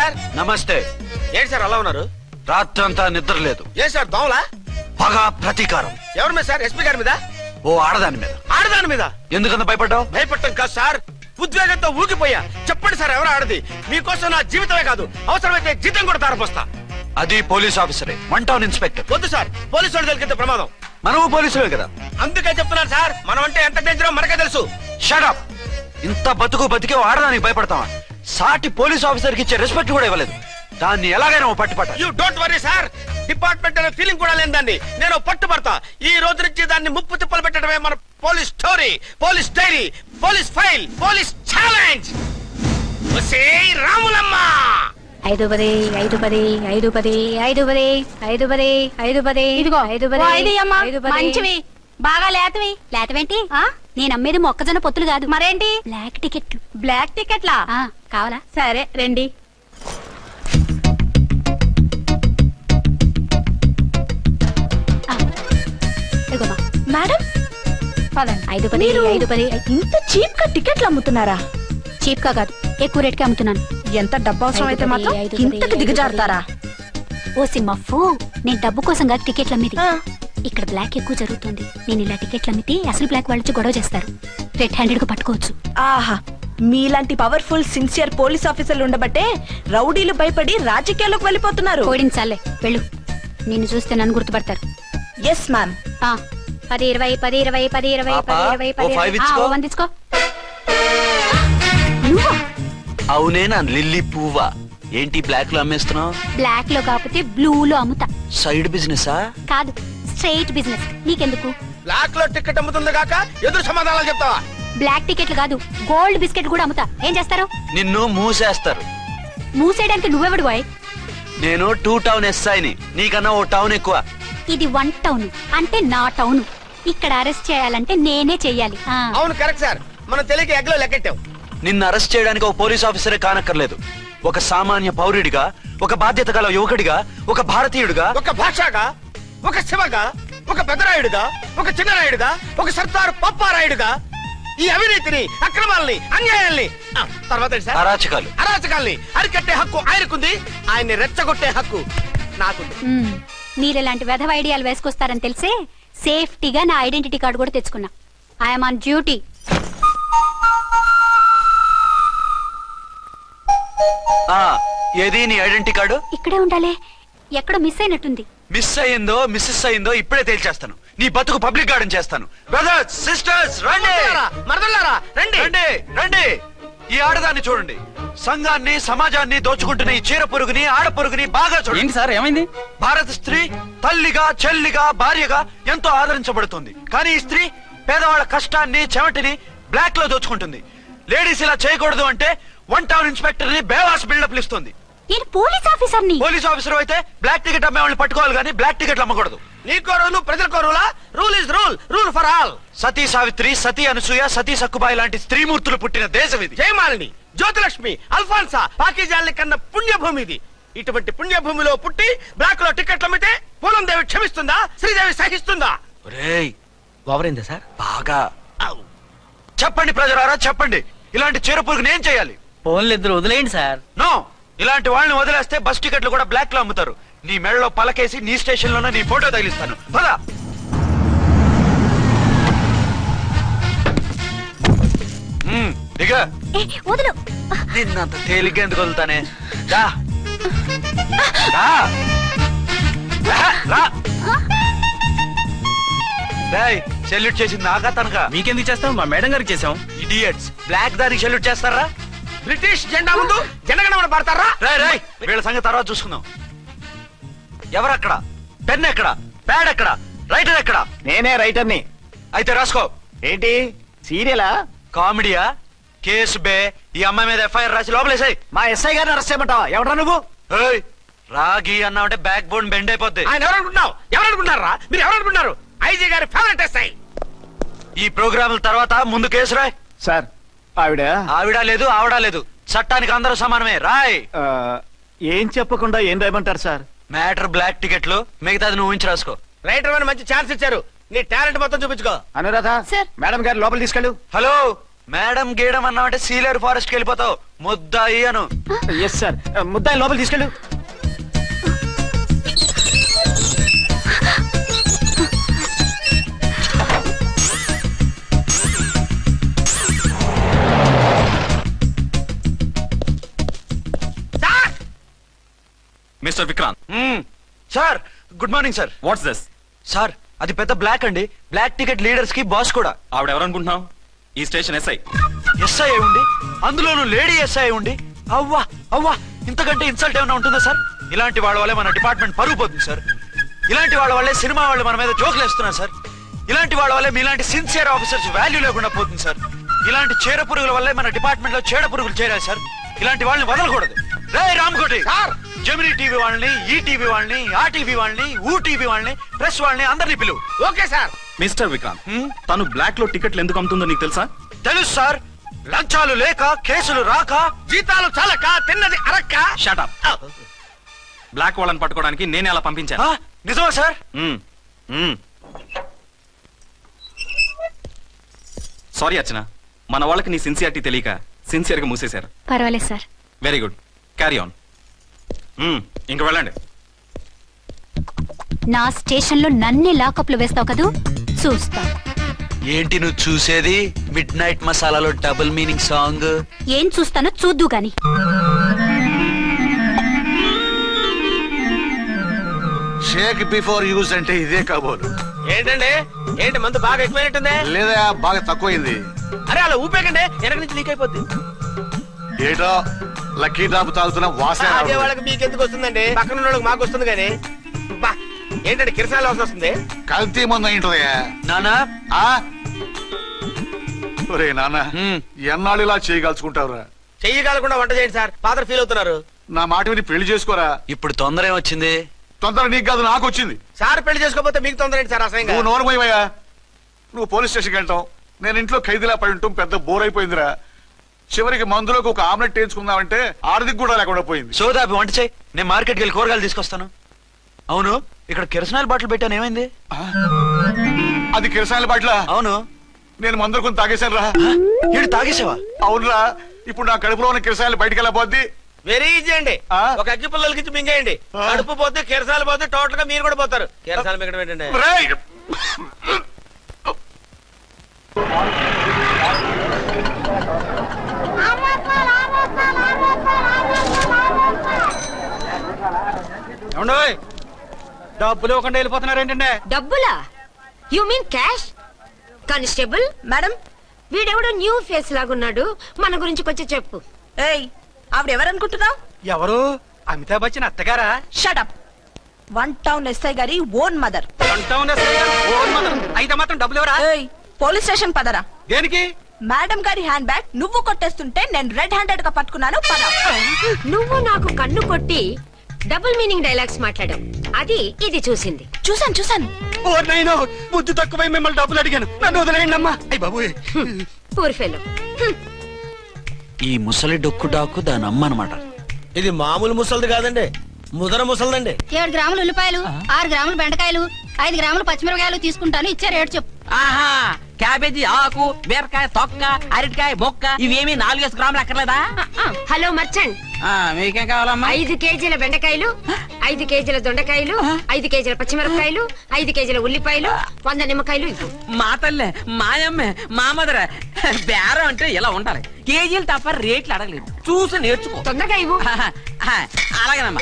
Sir. నమస్తే. ఏంటి sir అలా ఉన్నారు? రాత్రంతా నిద్ర లేదు. ఏ సార్ దోమలా? పగ ప్రతీకారం. ఎవరి మీద సార్? ఎస్పీ గారి మీద? ఓ ఆడదాని మీద. ఆడదాని మీద ఎందుకంత భయపడ్డావు? భయపడటం కాదు సార్, ఉద్వేగంతో ఊగిపోయా. చెప్పండి సార్, ఎవరు ఆడది? మీకోసం నా జీవితమే కాదు, అవసరమైతే జీతం కూడా తారపోస్తా. అది పోలీస్ ఆఫీసరే, 1 టౌన్ ఇన్స్పెక్టర్. వద్దు సార్, పోలీసు వాళ్ళు దొరికితే ప్రమాదం. మనము పోలీసులే కదా. అందుకే చెప్తున్నాను సార్, మనం అంటే ఎంత డేంజరో మనకే తెలుసు. Shut up. ఇంత బతికే ఆడదానికి భయపడతావా? సాటి పోలీస్ ఆఫీసర్ కి ఇచ్చే రెస్పెక్ట్ కూడా ఇవ్వలేదు. దాన్ని ఎలాగైనా పట్టుపట్ట. You don't worry sir, department అనే ఫీలింగ్ కూడా లేని దాన్ని నేను పట్టుబడతా. ఈ రోజు నుంచి దాన్ని ముప్పు తిప్పలు పెట్టడమే మన police story, police diary, police file, police challenge. Ramulamma 5 10 5 10 5 10 5 10 5 10 5 10 ఇదిగో 5 10 మంచివి బాగా లేతవేంటి? నేను అమ్మేది మొక్కజొన్న పొత్తులు కాదు. మరేంటి? Black ticket. బ్లాక్ టికెట్లా? కావాలా? సరే రండి. మేడం పదండి. 5 10 5 10. ఇంత చీప్ గా టికెట్లు అమ్ముతున్నారా? చీప్ గా కాదు, ఎక్కువ రేట్ కి అమ్ముతున్నాను. ఎంత డబ్బు అవసరం అయితే మాత్రం ఇంతకు దిగజారుతారా? ఓ సిమ్మఫు, నేను డబ్బు కోసం కాదు టికెట్లు అమ్మేది. ఇక్కడ బ్లాక్ ఎక్కువ జరుగుతుంది. నేను ఇలా టికెట్లు అమ్మితే అసలు బ్లాక్ వాళ్ళు గొడవ చేస్తారు. రెడ్ హ్యాండెడ్ గా పట్టుకోవచ్చు. ఆహా, మీలాంటి పవర్ఫుల్ సిన్సియర్ పోలీస్ ఆఫీసర్లు ఉండబట్టే రౌడీలు భయపడి రాజకీయాల్లోకి వెళ్ళిపోతున్నారు. ఓడించాలే, వెళ్ళు. నిన్ను చూస్తే నన్ను గుర్తుపడతారు. Yes ma'am. 10 20 10 20 10 20 10 20 10 వందించుకో. అవునే నా లిల్లీ పువ్వా? ఏంటి బ్లాక్ లో అమ్మేస్తున్నావు? బ్లాక్ లో కాకపోతే బ్లూ లో అమ్ముతా. సైడ్ బిజినెస్ కాదు, స్ట్రైట్ బిజినెస్. నీకెందుకు? బ్లాక్ లో టికెట్ అమ్ముతుంది కాక ఎదురు సమాధానాలు చెప్తావా? బ్లాక్ టికెట్లు కాదు, గోల్డ్ బిస్కెట్ కూడా అమ్ముతా. ఏం చేస్తారు? నిన్ను మూసేస్తారు. మూసేయడానికి నువ్వెవడు బాయ్? నేను 2 టౌన్ ఎస్ఐని, నీకన్నా ఓ టౌన్ ఎక్కువ. ఇది 1 టౌన్, అంటే నా టౌన్. ఇక్కడ అరెస్ట్ చేయాలంటే నేనే చెయ్యాలి. అవును కరెక్ట్ సార్, మనం తెలియక ఎగ్లో లెక్కెట్టాం. నిన్ను అరెస్ట్ చేయడానికి ఒక పోలీస్ ఆఫీసరే కానక్కర్లేదు. ఒక సామాన్య పౌరుడిగా, ఒక బాధ్యత గల యువకుడిగా, ఒక భారతీయుడిగా, ఒక భాషగా, ఒక శివగా, ఒక పెద్దరాయుడుగా, ఒక చిన్నరాయుడుగా, ఒక సర్దార్ పప్పారాయుడుగా ఈ అవినీతిని, అక్రమాలని, అన్యాయాల్ని, తర్వాత అరాచకాల్ని అరికట్టే హక్కు ఆయనకుంది. ఆయన్ని రెచ్చగొట్టే హక్కు నాకుంది. మీరెలాంటి వెధవ ఐడియాలు వేసుకొస్తారని తెలిసే సేఫ్టీగా నా ఐడెంటిటీ కార్డు కూడా తెచ్చుకున్నా. I'm on duty. ఏది నీ ఐడెంటిటీ కార్డు? ఇక్కడే ఉండాలి. ఎక్కడో మిస్ అయినట్టుంది. మిస్ అయ్యిందో మిస్సెస్ అయ్యిందో ఇప్పుడే తేల్చేస్తాను. నీ బతుకు పబ్లిక్ గార్డెన్ చేస్తాను. బ్రదర్స్ సిస్టర్స్ రండి, మరదలారా రండి రండి రండి. ఈ ఆడదాన్ని చూడండి. సంఘాన్ని, సమాజాన్ని దోచుకుంటున్న ఈ చీర పురుగుని, ఆడ పురుగుని బాగా చూడండి. సార్ ఏమైంది? భారత స్త్రీ తల్లిగా, చెల్లిగా, భార్యగా ఎంతో ఆదరించబడుతుంది. కానీ ఈ స్త్రీ పేదవాళ్ళ కష్టాన్ని, చెమటిని బ్లాక్ లో దోచుకుంటుంది. లేడీస్ ఇలా చేయకూడదు అంటే 1 టౌన్ ఇన్స్పెక్టర్ ని బేవాస్ బిల్డప్ ఇస్తుంది. నేను పోలీస్ ఆఫీసర్ని. పోలీస్ ఆఫీసర్ అయితే బ్లాక్ టికెట్ అమ్మే వాళ్ళని పట్టుకోవాలి కానీ బ్లాక్ టికెట్లు అమ్మకూడదు. నీకో రూలు, ప్రజలకో రూలా? Rule is rule, rule for all. Sati Savitri, Sati Anasuya, Sati Sakkubai లాంటి స్త్రీమూర్తులు పుట్టిన దేశం ఇది. జయమాలిని, జ్యోతిలక్ష్మి, అల్ఫాన్సా, పాకిజాల్ని కన్న పుణ్యభూమి ఇది. ఇటువంటి పుణ్యభూమిలో పుట్టి బ్లాక్ లో టికెట్లు అమ్మితే పూలందేవి క్షమిస్తుందా? శ్రీదేవి సహిస్తుందా? ఓవరైందా సార్? బాగా చెప్పండి ప్రజలారా, చెప్పండి. ఇలాంటి చీర పురుగుని నేను చేయాలి? ఫోన్లు ఇద్దరు వదిలేయండి సార్. నో, ఇలాంటి వాళ్ళని వదిలేస్తే బస్ టికెట్లు కూడా బ్లాక్ లో అమ్ముతారు. నీ మెడలో పలకేసి నీ స్టేషన్ లోనే నీ ఫోటో తగిలిస్తాను. పద. దిగా. నిన్నంత తేలిగ్గా ఎందుకు వదులుతానే? సెల్యూట్ చేసింది నాకా తనకా? మీకెందుకు చేస్తాం? మా మేడం గారికి చేసాం. ఇడియట్స్, బ్లాక్ దానికి సెల్యూట్ చేస్తారా? బ్రిటిష్ జెండా ముందు జనగణమన పడతారా? రాయ్ వీళ్ళ సంగతి తర్వాత చూసుకుందాం. ఎవరక్కడ? పెన్ ఎక్కడ? ప్యాడ్ ఎక్కడ? రైటర్ ఎక్కడ? నేనే రైటర్ని. అయితే రాసుకో. ఏంటి సీరియలా? కామెడీయా? కేసు బే. ఈ అమ్మాయి మీద ఎఫ్ఐఆర్ రాసి లోపలేసాయి. మా ఎస్ఐ గారిని అరెస్ట్ చేయమంటావా? ఎవడ్రా నువ్వు? రాగి అన్నావంటే బ్యాక్ బోన్ బెండ్ అయిపోద్ది. ఆయన ఎవరనుకుంటున్నారా? మీరు ఎవరనుకుంటున్నారు? ఐజీ గారి ఫేవరెట్ ఎస్ఐ. ఈ ప్రోగ్రాముల తర్వాత ముందు కేసు రాయ్. సార్ ఆవిడ లేదు, ఆవిడ లేదు. చట్టానికి అందరూ సమానమే. రాయ్. ఏం చెప్పకుండా ఏం రాయమంటారు సార్? మ్యాటర్ బ్లాక్ టికెట్లు, మిగతాది నువ్వు ఉంచి రాసుకో. రైటర్ అని మంచి ఛాన్స్ ఇచ్చారు. నీ టాలెంట్ మొత్తం చూపించుకో. అనురాధ, మేడం గారు లోపల తీసుకెళ్ళు. హలో, మేడం గీయడం అన్నామంటే సీలేరు ఫారెస్ట్ కి వెళ్ళిపోతావు. ముద్దాయి అను. Yes sir. ముద్దాయి లోపల తీసుకెళ్ళు. Mister Vikrant. Sir good morning sir. What's this? Sir అది పెద్ద బ్లాక్ అండి. బ్లాక్ టికెట్ లీడర్స్ కి బాస్ కూడా. ఆవిడ ఎవరనుకుంటున్నావు? ఈ స్టేషన్ ఎస్ఐ. ఎస్ఐ ఉండి అందులోనూ లేడీ ఎస్ఐ ఉండి అవ్వా అవ్వా ఇంతకంటే ఇన్సల్ట్ ఏమైనా ఉంటుందా సార్? ఇలాంటి వాళ్ళ వల్లే మన డిపార్ట్మెంట్ పరుగు పోతుంది సార్. ఇలాంటి వాళ్ళ వల్లే సినిమా వాళ్ళు మన మీద జోకులు వేస్తున్నారు సార్. ఇలాంటి వాళ్ళ వల్లే మీలాంటి సిన్సియర్ ఆఫీసర్స్ వాల్యూ లేకుండా పోతుంది సార్. ఇలాంటి చీడ పురుగుల వల్లే మన డిపార్ట్మెంట్ లో చీడ పురుగులు చేరాలి సార్. ఇలాంటి వాళ్ళని వదలకూడదు. రే రామ్కోటి సార్, జెమినీ టీవీ వాళ్ళని, ఈ టీవీ వాళ్ళని, ఆ టీవీ వాళ్ళని, ఊ టీవీ వాళ్ళని, ప్రెస్ వాళ్ళని అందరినీ పిలువు. Okay sir. మిస్టర్ విక్రాంత్, తను బ్లాక్ లో టికెట్లు ఎందుకు అమ్ముతుందో నీకు తెలుసా? తెలుసు సార్. లంచాలు లేక, కేసులు రాక, జీతాలు చాలక, తిన్నది అరక్క. Shut up. బ్లాక్ వాళ్ళని పట్టుకోవడానికి నేనే అలా పంపించాను. నిజమా సార్? సారీ అర్చన, మన వాళ్ళకి నీ సిన్సియారిటీ తెలియక సిన్సియర్ గా మూసేశారు. పర్వాలేదు sir. Very good, carry on. ఇంక వెళ్ళండి. నా స్టేషన్ లో నన్నే లాకప్ లో వేస్తావు కదూ, చూస్తా. ఏంటి నువ్వు చూసేది? మిడ్ నైట్ మసాలాలో డబుల్ మీనింగ్ సాంగ్. ఏం చూస్తానో చూద్దు గాని. షేక్ బిఫోర్ యూజ్ అంటే ఇదే కాబోలు. ఏంటండి, ఏంటి మందు బాగా ఎక్కువైనట్టుంది? లేదా బాగా తక్కువైంది. అరే అలా ఊపేకండి, వెనక నుంచి లీక్ అయిపోద్ది. ఏటో లక్కీ డ్రాప్ తాగుతున్న వాసన. అదే వాళ్ళకి మీకు ఎందుకు వస్తుందండి, పక్కన వాళ్ళకి మాకు వస్తుంది కానీ. బా ఏంటంటే కిరసాల వాసన వస్తుంది. కల్తీ మందు ఏంటదయ్యా నానా? ఒరే నాన్న, ఎన్నాళ్ళు ఇలా చేయగలుచుకుంటావురా? చెయ్యగలకుండా వంట చేయండి సార్, ఫాదర్ ఫీల్ అవుతున్నారు. నా మాట విని పెళ్లి చేసుకోరా. ఇప్పుడు తొందర ఏమొచ్చింది? తొందర నీకు కాదు, నాకు వచ్చింది. సార్ పెళ్లి చేసుకోకపోతే మీకు తొందర ఏంటి సార్? అసహ్యంగా. నువ్వు నోరు పోయివయ్యా. నువ్వు పోలీస్ స్టేషన్కి వెళ్తాం, నేను ఇంట్లో ఖైదీలా పడి ఉంటాం. పెద్ద బోర్ అయిపోయిందిరా. చివరికి మందులోకి ఒక ఆమ్లెట్ వేయించుకుందామంటే ఆర్థిక కూడా లేకుండా పోయింది. సోదాపి వంట చేయి, నేను మార్కెట్కి వెళ్ళి కూరగాయలు తీసుకొస్తాను. అవును, ఇక్కడ కిరసనాయిల్ బాటిల్ పెట్టాను, ఏమైంది? అది కిరసాయిల బాటిల్? అవును. నేను మందులు కొని తాగేశాను రా. ఏడు తాగేసావా? అవునురా. ఇప్పుడు నా కడుపులో ఉన్న కిరసాయిలు బయటికి వెళ్ళబోద్ది. వెరీ ఈజీ అండి. ఒక అగ్గి పుల్లలకి ఇచ్చి మింగేయండి. కడుపు పోతే కిరసాలు పోతే టోటల్ గా మీరు కూడా పోతారు. కిరసాలు మింగడం ఏంటండి? డబ్బులు ఇవ్వకుండా వెళ్ళిపోతున్నారు ఏంటంటే? డబ్బులా? You mean cash? Constable madam, వీడెవడో న్యూ ఫేస్ లాగున్నాడు, మన గురించి కొంచెం చెప్పు. ఏయ్ ఆవిడెవరనుకుంటున్నావు? ఎవరు? అమితాబ్ బచ్చన్ అత్తగారా? షటప్. 1 టౌన్ ఎస్ఐ గారి ఓన్ మదర్. అయితే మాత్రం డబ్బులు ఎవరా? ఏయ్ పోలీస్ స్టేషన్ పదరా. దేనికి? మేడం గారి హ్యాండ్ బ్యాగ్ నువ్వు కొట్టేస్తుంటే నేను రెడ్ హ్యాండెడ్ గా పట్టుకున్నాను. పద. నువ్వు నాకు కన్ను కొట్టి డబుల్ మీనింగ్ డైలాగ్స్ మాట్లాడావు, అది ఇది చూసింది. చూసాను. ఓ నైనో, బుద్ధి తక్కువై మిమ్మల్ని డబ్బులు అడిగాను, నన్ను వదిలేయండి అమ్మా. అయ్య బాబు, పూర్ ఫెలో. ఈ ముసలి డొక్కు డాకు దాని అమ్మ అనమాట. ఇది మామూలు ముసలిది కాదండి, ముదర ముసలిదండి. 7 గ్రాములు ఉల్లిపాయలు, 6 గ్రాములు బెండకాయలు, 5 గ్రాములు పచ్చిమిరపకాయలు తీసుకుంటాను. ఇచ్చే రేటు చెప్పు. ఆహా, క్యాబేజీ ఆకు, బీరకాయ తొక్క, అరటికాయ బొక్క, ఇవేమి 4 గ్రాములు అక్కర్లేదా? హలో మర్చండ్, మీకేం కావాలమ్మా? 5 కేజీల బెండకాయలు, 5 కేజీల దొండకాయలు, 5 కేజీల పచ్చిమిరపకాయలు, 5 కేజీల ఉల్లిపాయలు, 100 నిమ్మకాయలు ఇవ్వు. మా తల్లే, మాయమ్మే, మా మదర బేరం అంటే ఇలా ఉండాలి. కేజీలు తప్ప రేట్లు అడగలేదు, చూసి నేర్చుకో. తొందరగా ఇవ్వు. అలాగేనమ్మా.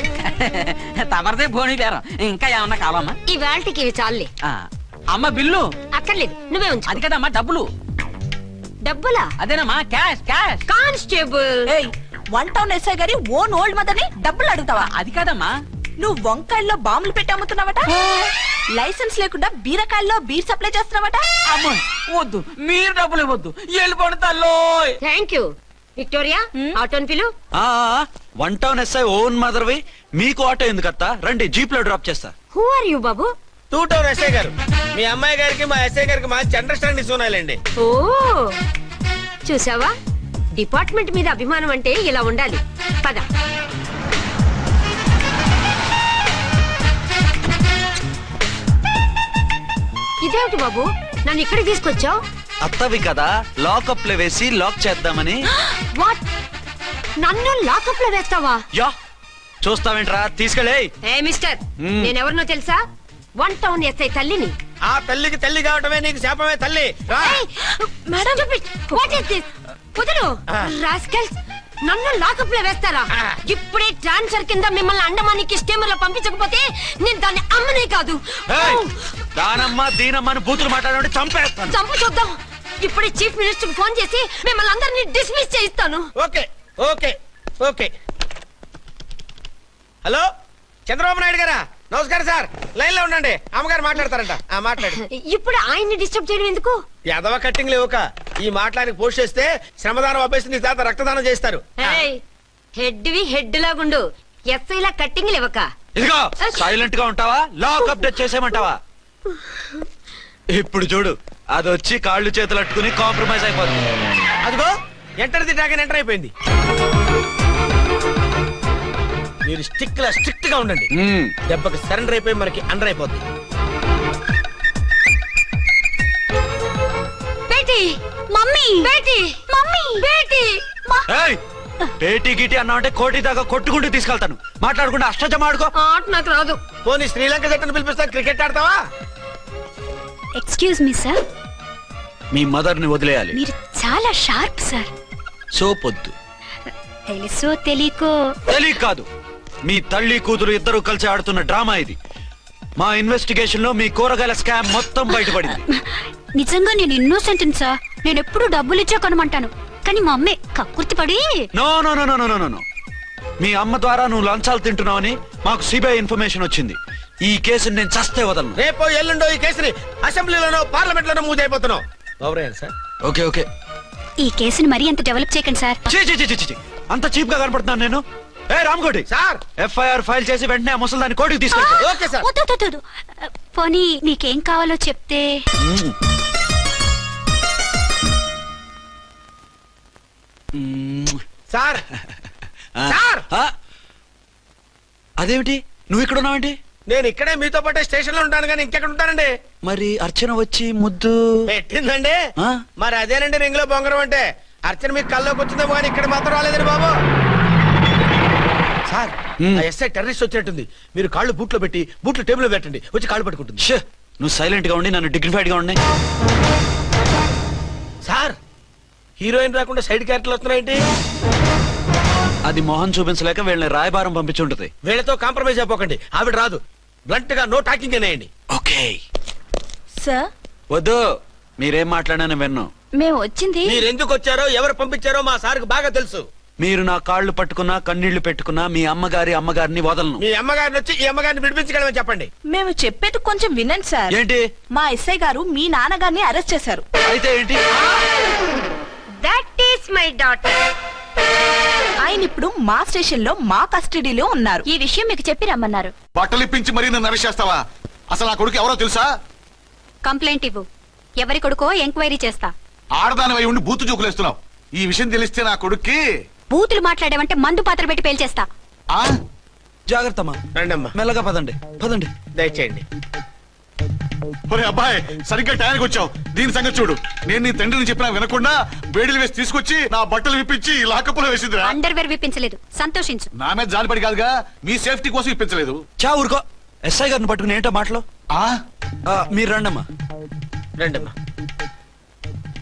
తమరిదే భోని బేరం. ఇంకా ఏమన్నా కావాలమ్మా? ఈ వేల్టికి ఇవి చాలులే. అమ్మ బిల్లు అక్కర్లేదు, నువ్వే ఉంచు. అది కదమ్మా డబ్బులు. డబ్బులా? అదేనమ్మా, క్యాష్ క్యాష్. కానిస్టేబుల్, ఏయ్ 1 టౌన్ ఎస్ఐ గారి ఓన్ ఓల్డ్ మదర్ ని డబ్బులు అడుగుతావా? అది కాదమ్మా. నువ్వు వంకాయల్లో బాంబులు పెట్టి అమ్ముతున్నావట, లైసెన్స్ లేకుండా బీరకాయల్లో బీర్ సప్లై చేస్తున్నావట. అమ్మ వద్దు, మీరు డబ్బులు ఇవ్వద్దు, వెళ్ళిపోండి తల్లో. Thank you. విక్టోరియా, ఆటోన్ పిలు. 1 టౌన్ ఎస్ఐ ఓన్ మదర్వి, మీకు ఆటో ఎందుకత్తా? రండి, జీప్ లో డ్రాప్ చేస్తా. హూ ఆర్ యూ బాబు? 2 టౌన్ ఎస్ఐ గారు. మీ అమ్మాయి గారికి మా ఎస్ఐ గారికి మంచి అండర్స్టాండింగ్ ఉన్నాయండి. ఓ చూసావా, డిపార్ట్మెంట్ మీద అభిమానం అంటే ఇలా ఉండాలి. పద. ఇదేమిటి బాబు, నన్ను ఇక్కడికి తీసుకొచ్చావు? అత్తవి కదా, లాకప్ లో వేసి లాక్ చేద్దామని. వాట్? నన్ను లాకప్ లో వేస్తావా? యా, చూస్తావేంట్రా, తీసుకెళ్ళే. ఏ మిస్టర్, నేనెవరినో తెలుసా? 1 టౌన్ ఎస్ఐ తల్లిని. ఆ తల్లికి తల్లి కావటమే నీకు శాపమే తల్లి. కుదరు రాస్కల్స్, నన్ను లాకప్ లో వేస్తారా? ఇప్పుడే ట్రాన్స్ఫర్ కింద మిమ్మల్ని అండమానికి స్టీమర్ లో పంపించకపోతే నేను దాన్ని అమ్మనే కాదు. దానమ్మ దీనమ్మ అని బూతులు మాట్లాడే చంపేస్తాను. చంపు చూద్దాం. ఇప్పుడే చీఫ్ మినిస్టర్ కి ఫోన్ చేసి మిమ్మల్ని అందరినీ డిస్మిస్ చేయిస్తాను. Okay okay okay. Hello, Chandrababu Naidu గారా? నమస్కారం సార్, లైన్ లో ఉండండి, అమ్మగారు మాట్లాడతారంట. మాట్లాడు. ఇప్పుడు ఆయన్ని డిస్టర్బ్ చేయడం ఎందుకు? ఎదవ కట్టింగ్ లేవుక ఈ మాట్లాడికి పోస్ట్ చేస్తే శ్రమదానం అభ్యసి నీ తాత రక్తదానం చేస్తారు. హెడ్ వి హెడ్ లాగుండు, ఎస్ఐ లా కట్టింగ్ లేవక. ఇదిగో సైలెంట్ గా ఉంటావా, లాక్ అప్డేట్ చేసేయమంటావా? ఇప్పుడు చూడు, అది వచ్చి కాళ్ళు చేతులు అట్టుకుని కాంప్రమైజ్ అయిపోతుంది. అదిగో ఎంటర్ ది డ్రాగన్ ఎంటర్ అయిపోయింది. మీరు స్ట్రిక్ట్ గా ఉండండి, దెబ్బకి సరెండర్ అయిపోయి మనకి అండర్ అయిపోద్ది. బేటీ మమ్మీ, బేటీ మమ్మీ, బేటీ పేటీ గిటి అన్నావంటే కోటి దాకా కొట్టుకుంటూ తీసుకెళ్తాను. మాట్లాడుకుంటే అష్టజమ ఆడుకో. ఆట నాకు రాదు. పోనీ శ్రీలంక జట్టును పిలిపిస్తా, క్రికెట్ ఆడతావా? ఎక్స్క్యూజ్ మీ సార్, మీ మదర్ ని వదిలేయాలి. మీరు చాలా షార్ప్ సార్. సోపొద్దు. తెలుసో తెలియకో. తెలియ కాదు, మీ తల్లి కూతురు ఇద్దరు కలిసి ఆడుతున్న డ్రామా ఇది. మా ఇన్వెస్టిగేషన్ లో మీ కూరగాయల స్కామ్ మొత్తం బయటపడింది. నిజంగా నేను ఇన్నోసెంట్ సార్. నేను ఎప్పుడు డబ్బులు ఇచ్చా కొనమంటాను, కానీ మా అమ్మే కక్కుర్తి పడి. No no no no no no, మీ అమ్మ ద్వారా నువ్వు లంచాలు తింటున్నావని మాకు సిబిఐ ఇన్ఫర్మేషన్ వచ్చింది. ఈ కేసుని నేను చస్తే వదలను. రేపో ఎల్లుండో ఈ కేసుని అసెంబ్లీలోనో పార్లమెంట్ లోనో మూవ్ అయిపోతున్నావు. సార్ ఓకే ఓకే, ఈ కేసుని మరీ అంత డెవలప్ చేయకండి సార్. అంత చీప్ గా కనపడుతున్నాను నేను? ఏ రామ్కోటి సార్, ఎఫ్ఐఆర్ ఫైల్ చేసి వెంటనే ఆ ముసలిదాన్ని కోర్టుకి తీసుకెళ్ళి. Okay sir. వద్దు, పోనీ మీకేం కావాలో చెప్తే. సార్ సార్, అదేమిటి నువ్వు ఇక్కడ ఉన్నావేంటి? నేను ఇక్కడే మీతో పాటే స్టేషన్ లో ఉంటాను, కానీ ఇంకెక్కడ ఉంటానండి? మరి అర్చన వచ్చి ముద్దు పెట్టిందండి. మరి అదేనండి రింగ్ లో బొంగరం అంటే. అర్చన మీకు కల్లోకి వచ్చిందేమో కానీ ఇక్కడ మాత్రం రాలేదండి బాబు. సార్, ఎస్ఐ టెర్రరిస్ట్ వచ్చినట్టుంది. మీరు కాళ్ళు బూట్లో పెట్టి బూట్లు టేబుల్ లో పెట్టండి, వచ్చి కాళ్ళు పట్టుకుంటుంది. నువ్వు సైలెంట్ గా ఉండి నన్ను డిగ్నిఫైడ్ గా ఉండి. సార్, హీరోయిన్ రాకుండా సైడ్ క్యారెక్టర్లు వస్తున్నాయేంటి? అది మొహం చూపించలేక వీళ్ళని రాయబారం పంపించుంటది. వీళ్ళతో కాంప్రమైజ్ అయిపోకండి, ఆవిడ రాదు. బ్లంట్ గా నో టాకింగ్ అనేయండి. Okay sir. వద్దు, మీరేం మాట్లాడానని విన్ను. మేము వచ్చింది. మీరు ఎందుకు వచ్చారో ఎవరు పంపించారో మా సార్కు బాగా తెలుసు. మీరు నా కాళ్ళు పట్టుకున్నా కన్నీళ్లు పెట్టుకున్నా మీ అమ్మగారిని వదలను. మీ అమ్మగారిని వచ్చి ఈ అమ్మగారిని విడిపించగలమని చెప్పండి. మేము చెప్పేది కొంచెం వినండి సార్. ఏంటి? మా ఎస్ఐ గారు మీ నాన్నగారిని అరెస్ట్ చేశారు. అయితే ఏంటి? That is my daughter. ఆయన ఇప్పుడు మా స్టేషన్ లో మా కస్టడీలో ఉన్నారు. ఈ విషయం మీకు చెప్పి రమ్మన్నారు. బట్టలిప్పించి మరీ నన్ను అరెస్ట్ చేస్తావా? అసలు ఆ కొడుకు ఎవరో తెలుసా? కంప్లైంట్ ఇవ్వు, ఎవరి కొడుకో ఎంక్వైరీ చేస్తా. ఆడదానివై ఉండి బూతు జోకులేస్తున్నావు. ఈ విషయం తెలిస్తే నా కొడుక్కి. బూతులు మాట్లాడేవంటే మందు పాత్ర పెట్టి పేల్చేస్తా. జాగ్రత్తమ్మా, రండమ్మా, మెల్లగా పదండి పదండి. దయచేయండి. ఒరే అబ్బాయి, సరిగ్గా టయానికి వచ్చావు. దీని సంగతి చూడు. నేను నీ తండ్రిని చెప్పినా వినకుండా వేడిలు వేసి తీసుకొచ్చి నా బట్టలు విప్పించి లాకప్పులో వేసిందిరా. అండర్వేర్ విప్పించలేదు, సంతోషించు. నా మీద జాలిపడి కాదుగా, మీ సేఫ్టీ కోసం ఇప్పించలేదు. చా ఊరుకో. ఎస్ఐ గారిని పట్టుకుని ఏంటో మాటలు. మీరు రండమ్మా. రండమ్మా.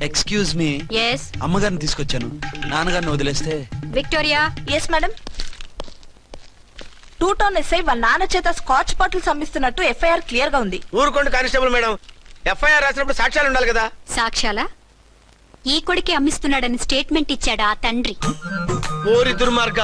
Excuse me. yes అమ్మగారిని తీసుకొచ్చాను, నాన్నగారిని వదిలేస్తే. Victoria. Yes madam. 2 town SI వాళ్ళ నాన్న చేత స్కాచ్ బాటిల్స్ అమ్మిస్తున్నట్టు ఎఫ్ఐఆర్ క్లియర్ గా ఉంది. ఊరుకోండి కానిస్టేబుల్ మేడం, ఎఫ్ఐఆర్ రాసినప్పుడు సాక్ష్యాలు ఉండాలి కదా. సాక్ష్యాలా? ఈ కొడుకే అమ్మిస్తున్నాడని స్టేట్మెంట్ ఇచ్చాడా ఆ తండ్రి? ఓరి దుర్మార్గ,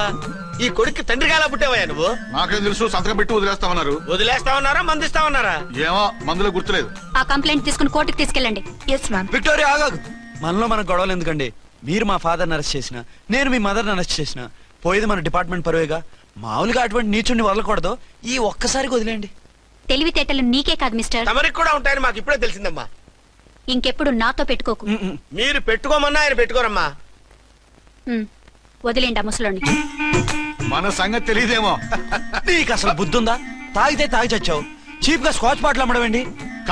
ఈ కొడుక్కి తండ్రిగా ఎలా పుట్టావయ్యా నువ్వు? నాకేం తెలుసు, సంతకం పెట్టి వదిలేస్తామన్నారు. వదిలేస్తామన్నారా మందిస్తామన్నారా? ఏమో, మందులో గుర్తులేదు. ఆ కంప్లైంట్ తీసుకుని కోర్టుకు తీసుకెళ్ళండి. Yes ma'am. విక్టోరియా ఆగాగు. మనలో మన గొడవలు ఎందుకండి? మీరు మా ఫాదర్ని అరెస్ట్ చేసిన, నేను మీ మదర్ని అరెస్ట్ చేసిన, పోయేది మన డిపార్ట్మెంట్ పరువేగా. మామూలుగా అటువంటి నీచుని వదలకూడదు, ఈ ఒక్కసారికి వదిలేండి. తెలివితేటలు నీకే కాదు మిస్టర్, తమరికి కూడా ఉంటాయని మాకు ఇప్పుడే తెలిసిందమ్మా. ఇంకెప్పుడు నాతో పెట్టుకోకు. మీరు పెట్టుకోమన్నా ఆయన పెట్టుకోరమ్మా. వదిలేండి ఆ ముసలోని. మన సంగతి తెలియదేమో. నీకు అసలు బుద్ధుందా? తాగితే తాగి చచ్చావు, చీప్ గా స్కాచ్ బాటిల్ అమ్మడమేంటి?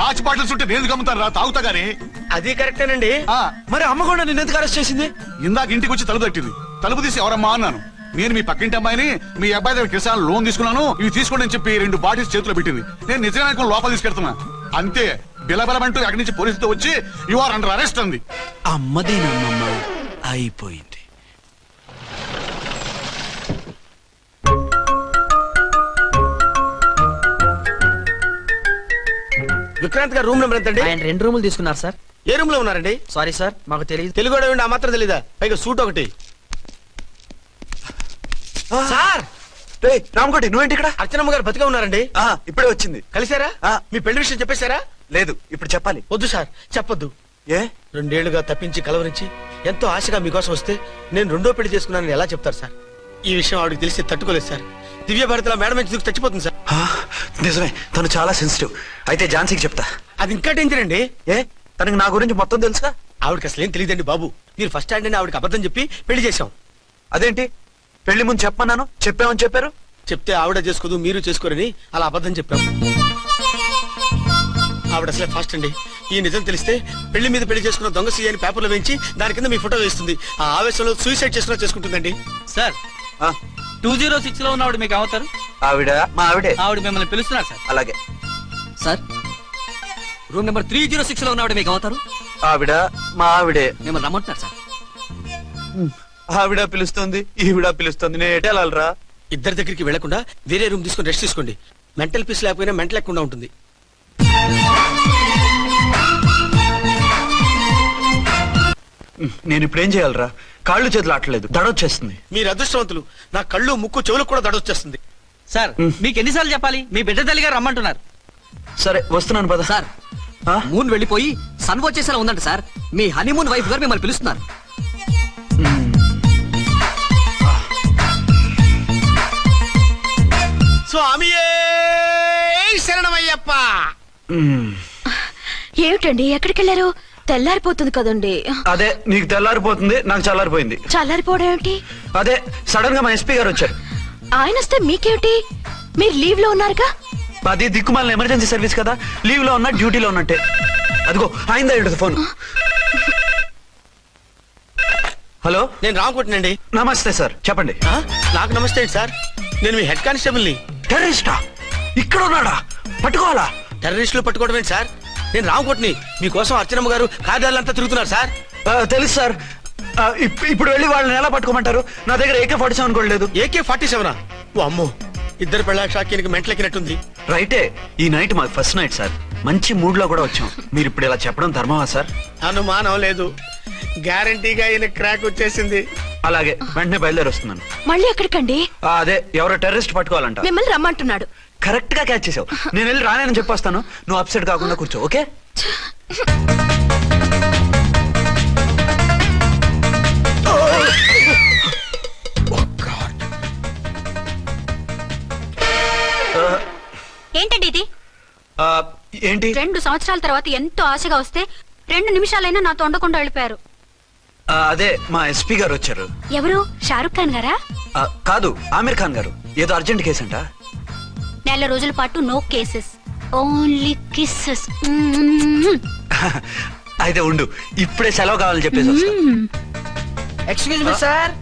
కాచి బాటిల్స్ ఉంటే నేను గమ్ముతాను రా, తాగుతా గానీ. అది కరెక్టేనండి. మరి అమ్మ కూడా నిన్ను ఎందుకు అరెస్ట్ చేసింది? ఇందాక ఇంటికి వచ్చి తలుపు తట్టింది. తలుపు తీసి ఎవరమ్మా అన్నాను. నేను మీ పక్కింటి అమ్మాయిని, మీ అబ్బాయి దగ్గర కిసాన్ లోన్ తీసుకున్నాను, ఇవి తీసుకోండి అని చెప్పి 2 బాటిల్స్ చేతిలో పెట్టింది. నేను నిజంగా లోపల తీసుకెళ్తున్నా. అంతే, బిలబిలమంటూ అక్కడి నుంచి పోలీసుతో వచ్చి యు ఆర్ అండర్ అరెస్ట్ అంది. అమ్మదేనమ్మమ్మ అయిపోయింది. విక్రాంత్ గారు రూమ్ నెంబర్ ఎంతండి? ఆయన 2 రూములు తీసుకున్నారు సార్. ఏ రూమ్ లో ఉన్నారండి? సారీ సార్, మాకు తెలియదు. తెలుగు ఆ మాత్రం తెలీదా? పైగా సూట్ ఒకటి. సార్ రామకోటి నువ్వేంటి ఇక్కడ? అర్చనమ్మ గారు బతిగా ఉన్నారండి. ఇప్పుడే వచ్చింది. కలిసారా? మీ పెళ్లి విషయం చెప్పేశారా? లేదు, ఇప్పుడు చెప్పాలి. వద్దు సార్, చెప్పొద్దు. ఏ 2 ఏళ్లుగా తప్పించి కలవరించి ఎంతో ఆశగా మీకోసం వస్తే నేను 2వ పెళ్లి చేసుకున్నానని ఎలా చెప్తారు సార్? ఈ విషయం ఆవిడకి తెలిసి తట్టుకోలేదు సార్. దివ్య భారతిలో మేడం నుంచి దూకి చచ్చిపోతుంది సార్. నిజమే, తను చాలా సెన్సిటివ్. అయితే ఝాన్సీకి చెప్తా. అది ఇంకా డేంజర్ అండి. ఏ తనకి నా గురించి మొత్తం తెలుసుగా? ఆవిడకి అసలు ఏం తెలియదండి బాబు. మీరు ఫస్ట్ హ్యాండ్ అని ఆవిడకి అబద్ధం చెప్పి పెళ్లి చేశాం. అదేంటి, పెళ్లి ముందు చెప్పమన్నాను, చెప్పామని చెప్పారు. చెప్తే ఆవిడ చేసుకోదు, మీరు చేసుకోరని అలా అబద్ధం చెప్పాం. ఆవిడ అసలే ఫాస్ట్ అండి. ఈ నిజం తెలిస్తే పెళ్లి మీద పెళ్లి చేసుకున్న దొంగ సీ అని పేపర్లో వేయించి దాని కింద మీ ఫోటో వేస్తుంది. ఆ ఆవేశంలో సూసైడ్ చేసుకుంటుందండి. సార్ 206 లో ఉన్న ఆవిడ మీకు అవుతారు? ఆవిడ మా ఆవిడే. ఆవిడ మిమ్మల్ని పిలుస్తున్నారు సార్. అలాగే సార్, రూమ్ నెంబర్ 306 లో ఉన్న ఆవిడ మీకు అవుతారు? ఆవిడ మా ఆవిడే. మిమ్మల్ని రమ్మంటున్నారు సార్. ఆవిడ పిలుస్తుంది, ఈవిడ పిలుస్తుంది, నేను ఎటు వెళ్ళాలరా? ఇద్దరి దగ్గరికి వెళ్లకుండా వేరే రూమ్ తీసుకుని రెస్ట్ తీసుకోండి. మెంటల్ పీస్ లేకపోయినా మెంటల్ లేకుండా ఉంటుంది. నేను ఇప్పుడు ఏం చేయాలరా? కాళ్ళు చేతులు ఆటలేదు, దడొచ్చేస్తుంది. మీరు అదృష్టవంతులు. నా కళ్ళు ముక్కు చెవులకు కూడా దడొచ్చేస్తుంది. సార్, మీకు ఎన్నిసార్లు చెప్పాలి? మీ బిడ్డ తల్లి గారు రమ్మంటున్నారు. సరే వస్తున్నాను పద. సార్, మూన్ వెళ్ళిపోయి సన్ వచ్చేసేలా ఉందంట సార్. మీ హనీమూన్ వైఫ్ గారు మిమ్మల్ని పిలుస్తున్నారు. స్వామియే శరణమయ్యప్ప. ఏమిటండి, ఎక్కడికి వెళ్ళారు? తెల్లారిపోతుంది కదండి. అదే, నీకు తెల్లారిపోతుంది, నాకు చల్లారిపోయింది. చల్లారిపోవడం ఏమిటి? అదే సడన్ గా మా ఎస్పీ గారు వచ్చారు. ఆయన వస్తే మీకేమిటి? మీరు లీవ్ లో ఉన్నారుగా. అది దిక్కుమాలిన ఎమర్జెన్సీ సర్వీస్ కదా, లీవ్ లో ఉన్నా డ్యూటీలో ఉన్నట్టే. అదిగో అయిందా ఇటు ఫోన్. హలో, నేను రామకుంటున్నాండి. నమస్తే సార్, చెప్పండి. నాకు నమస్తే సార్, నేను మీ హెడ్ కానిస్టేబుల్ ని. టెర్రరిస్టా? ఇక్కడ ఉన్నాడా? పట్టుకోవాలా? టెర్రరిస్టులు పట్టుకోవడం ఏంటి సార్? నేను రామకోటిని. మీకోసం అర్చనమ్మ గారు కార్యాలయంతా తిరుగుతున్నారు సార్. తెలుసు సార్. ఇప్పుడు వెళ్ళి వాళ్ళని ఎలా పట్టుకోమంటారు? నా దగ్గర AK-47 కూడా లేదు. AK-47? ఓ అమ్మో, ఇద్దరు పెళ్ళ షాకీనికి మెంటలెక్కినట్టుంది. రైటే, ఈ నైట్ మాకు ఫస్ట్ నైట్ సార్. మంచి మూడ్ లో కూడా వచ్చాం. మీరు ఇప్పుడు ఇలా చెప్పడం ధర్మమా సార్? అనుమానం లేదు, గ్యారంటీగా ఈయన క్రాక్ వచ్చేసింది. అలాగే, వెంటనే బయలుదేరి వస్తున్నాను. మళ్ళీ ఎక్కడికండి? అదే, ఎవరో టెర్రరిస్ట్ పట్టుకోవాలంట. మిమ్మల్ని రమ్మంటున్నాడు. కరెక్ట్ గా క్యాచ్ చేసావు. నేను వెళ్ళి రానని చెప్పొస్తాను, నువ్వు అప్సెట్ కాకుండా కూర్చో, ఓకే? ఏంటండి ఇది? ఏంటి? 2 సంవత్సరాల తర్వాత ఎంతో ఆశగా వస్తే 2 నిమిషాలైనా నాతో ఉండకుండా వెళ్ళిపోయారు. అదే, మా ఎస్పీ గారు వచ్చారు. ఎవరు? షారుఖ్ ఖాన్ గారా? కాదు, ఆమీర్ ఖాన్ గారు. ఏదో అర్జెంట్ కేసు అంట. 4 రోజుల పాటు నో కేసెస్, ఓన్లీ కిస్సెస్. అయితే ఉండు, ఇప్పుడే సెలవు కావాలని చెప్పేసి వస్తా. Excuse me sir.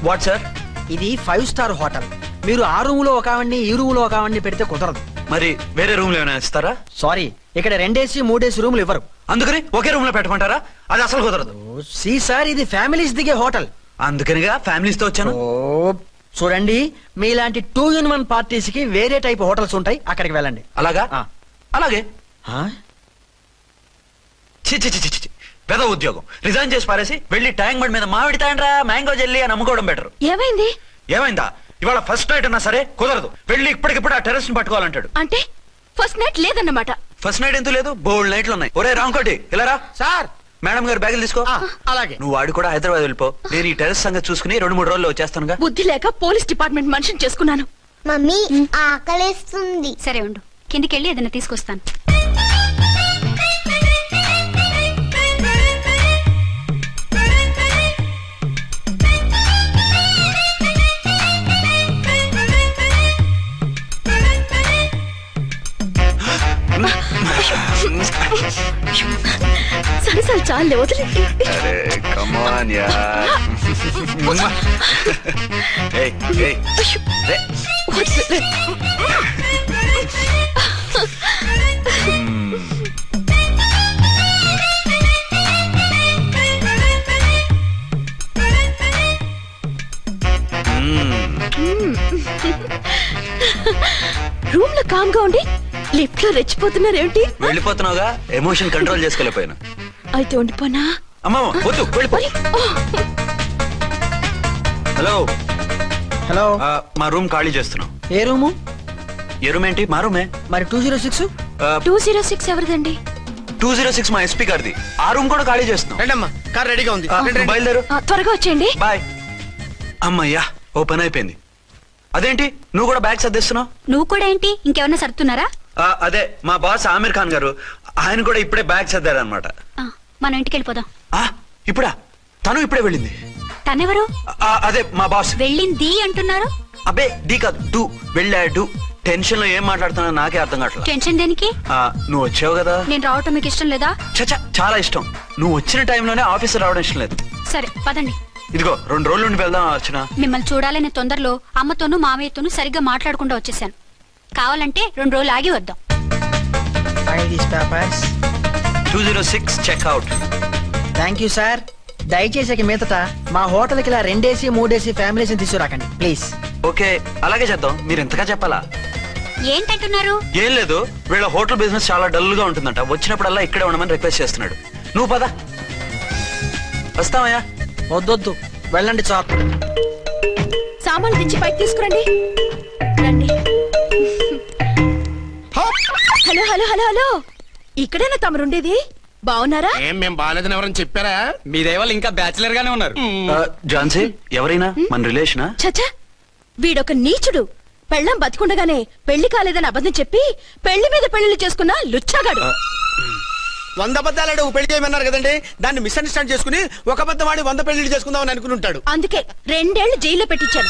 What sir? ఇది 5 స్టార్ హోటల్. మీరు ఆ రూమ్ లో ఒక ఆవిడ్ని, ఈ రూమ్ లో ఒక ఆవిడ్ని పెడితే కుదరదు. మరి వేరే రూమ్ లో ఏమైనా ఇస్తారా? సారీ, ఇక్కడ 2 AC 3 AC రూములు ఇవ్వరు. అందుకని ఒకే రూమ్ లో పెట్టమంటారా? అది అసలు కుదరదు. సి సార్, ఇది ఫ్యామిలీస్ దిగే హోటల్. అందుకనిగా ఫ్యామిలీస్ తో వచ్చాను. చూడండి, మీలాంటి 2-in-1 పార్టీస్ కి వేరే టైప్ హోటల్స్ ఉంటాయి, అక్కడికి వెళ్ళండి. అలాగా? అలాగే. పెద్ద ఉద్యోగం రిజైన్ చేసి పారేసి వెళ్ళి ట్యాంక్ బండ్ మీద మామిడి తాండ్రా మ్యాంగో జెల్లీ అని అమ్ముకోవడం బెటర్. ఏమైంది? ఏమైందా? ఇవాళ ఫస్ట్ నైట్ అన్నా సరే కుదరదు. వెళ్ళి ఇప్పటికిప్పుడు ఆ టెర్రస్ ని పట్టుకోవాలంటాడు. అంటే ఫస్ట్ నైట్ లేదన్నమాట. ఫస్ట్ నైట్ ఎందుకు లేదు? బోల్డ్ నైట్లు ఉన్నాయి. ఒరే రాంకోటి, ఇలా రా. సార్. మేడం గారు బ్యాగులు తీసుకో. అలాగే. నువ్వు వాడు కూడా హైదరాబాద్ వెళ్ళిపో. నేను ఈ టెర్రస్ సంగతి చూసుకుని 2-3 రోజుల్లో వచ్చేస్తానుగా. బుద్ధి లేక పోలీస్ డిపార్ట్మెంట్ మనిషిని చేసుకున్నాను. మమ్మీ ఆకలేస్తుంది. సరే ఉండు, కిందికి వెళ్ళి ఏదైనా తీసుకొస్తాను. अरे कम ऑन यार ए ए रे రూమ్ లో కామ్ గా ఉండి లిఫ్ట్ లో రెచ్చిపోతున్నారేంటి? వెళ్ళిపోతున్నావుగా ఎమోషన్ కంట్రోల్ చేసుకోలేకపోయాను. అయితే ఉండిపోనా? అమ్మా వద్దు వెళ్ళిపో. హలో హలో మా రూమ్ ఖాళీ చేస్తున్నాం. ఏ రూము? ఏ రూమ్ ఏంటి? మా రూమే. మరి 206? 206 ఎవరిదండి? 206 మా ఎస్పీ గారిది. ఆ రూమ్ కూడా ఖాళీ చేస్తున్నాం. రండమ్మా, కార్ రెడీగా ఉంది. బయలుదేరు. త్వరగా వచ్చేయండి. బాయ్. అమ్మయ్యా ఓ పని అయిపోయింది. అదేంటి నువ్వు కూడా బ్యాగ్ సర్దేస్తున్నావు? నువ్వు కూడా ఏంటి ఇంకేమన్నా సర్దుతున్నారా? అదే మా బాస్ ఆమీర్ ఖాన్ గారు, ఆయన కూడా ఇప్పుడే బ్యాగ్ సర్దారనమాట. మనం ఇంటికి వెళ్ళిపోదాం. ఇప్పుడా? తను ఇప్పుడే వెళ్ళింది. తనెవరు? అదే మా బాస్. వెళ్ళింది అంటున్నారు. అబ్బే డీ కాదు, డూ వెళ్ళాడు. టెన్షన్ లో ఏం మాట్లాడుతున్నా నాకే అర్థం కావట్లేదు. టెన్షన్ దేనికి? నువ్వు వచ్చావు కదా. నేను రావటం మీకు ఇష్టం లేదా? చచ్చా చాలా ఇష్టం. నువ్వు వచ్చిన టైంలోనే ఆఫీస్ రావడం ఇష్టం లేదు. సరే పదండి. ఇదిగో 2 రోజుల నుండి వెళ్దాం అర్చన. మిమ్మల్ని చూడాలనే తొందరలో అమ్మతోనూ మామయ్యతోనూ సరిగ్గా మాట్లాడకుండా వచ్చేసాను. కావాలంటే 2 రోజులు ఆగి వద్దాం. 206 చెక్అవుట్. Thank you sir. దయచేసి ఇక మీదట మా హోటల్కి ఇలా 2 AC 3 AC ఫ్యామిలీస్ తీసుకురాకండి ప్లీజ్. ఓకే అలాగే చేద్దాం. మీరు ఎంతగా చెప్పాలా? ఏంటంటున్నారు? ఏం లేదు, వీళ్ళ హోటల్ బిజినెస్ చాలా డల్ గా ఉంటుందంట. వచ్చినప్పుడల్లా ఇక్కడే ఉండమని రిక్వెస్ట్ చేస్తున్నాడు. నువ్వు పద. వస్తావయ్యా? వద్దొద్దు వెళ్ళండి చాప్. సామాన్లు దించి పైకి తీసుకురండి. రండి. హలో హలో హలో హలో, ఇక్కడేనా తమరుండేది? బాగున్నారా? ఏం మేము బాగాలేదని ఎవరని చెప్పారా? మీ దయవల్ల ఇంకా బ్యాచిలర్ గానే ఉన్నారు. ఝాన్సీ ఎవరైనా మన రిలేషనా? చచ్చా, వీడొక నీచుడు. పెళ్ళం బతికుండగానే పెళ్లి కాలేదని అబద్ధం చెప్పి పెళ్లి మీద పెళ్లిళ్ళు చేసుకున్న లుచ్చాగాడు. 100 అబద్ధాలు పెళ్లి చేయమన్నారు కదండి, దాన్ని మిస్అండర్స్టాండ్ చేసుకుని ఒక అబద్ధం ఆడి 100 పెళ్లి చేసుకుందామని అనుకుని ఉంటాడు. అందుకే 2 ఏళ్లు జైల్లో పెట్టించాను.